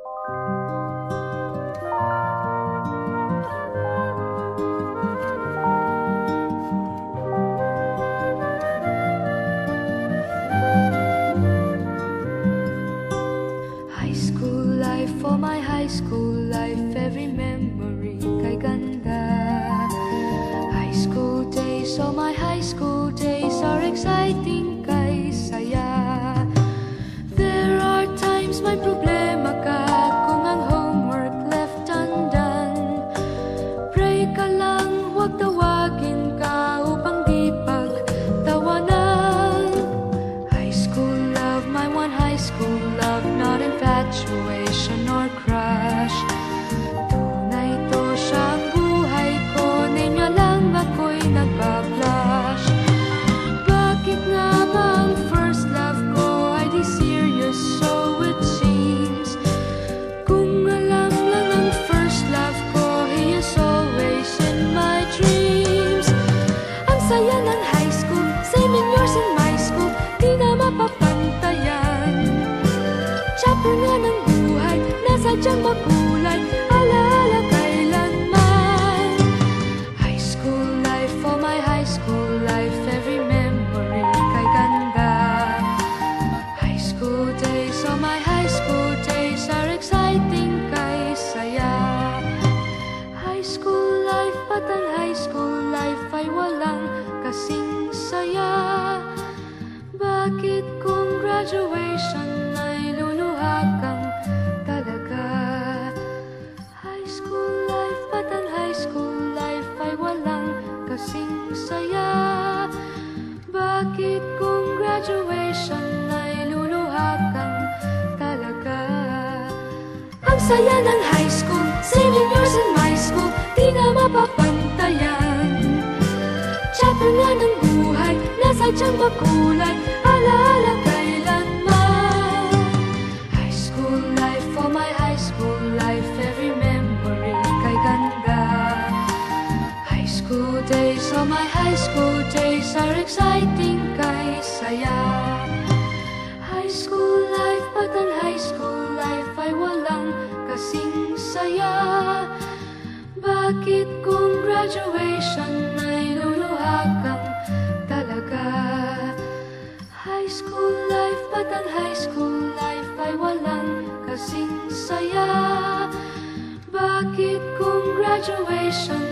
High school life, for my high school life, every memory kay ganda. High school days, oh my high school days are exciting kay saya. There are times may problema ka kung ang homework left undone. Pray ka lang, huwag tawagin ka upang di pagtawanan. High school love, my one high school love, not infatuation or crush. Tunay to siyang buhay ko, niya lang ako'y nagbablush. Bakit nga ba ang first love ko ay di serious, so it seems? Kung alam lang ang first love ko, he is always in my dreams. Ang saya ng high school, same in yours in my school, di na mapapantayan. Chapter nga ng buhay, nasadyang makulay, alaala kailanman. High school life, for my high school life, every memory kay ganda. High school days, oh my high school days are exciting kay saya. High school life, but ang high school life ay walang kasing saya. Bakit kung graduation ay luluha kang talaga? High school life, but ang high school life ay walang kasing saya. Bakit kung graduation ay luluha kang talaga? Ang saya ng high school, same in yours in my school, di na mapapantayan. Chapter nga ng buhay, nasadyang makulay, alaala kailanman. High school life, for my high school life, every memory kay ganda. High school days, oh my high school days are exciting kay saya. High school life, but ang high school life ay walang kasing saya. Bakit kung graduation ay luluha kang talaga? High school life, but ang high school life ay walang kasing saya. Bakit kung graduation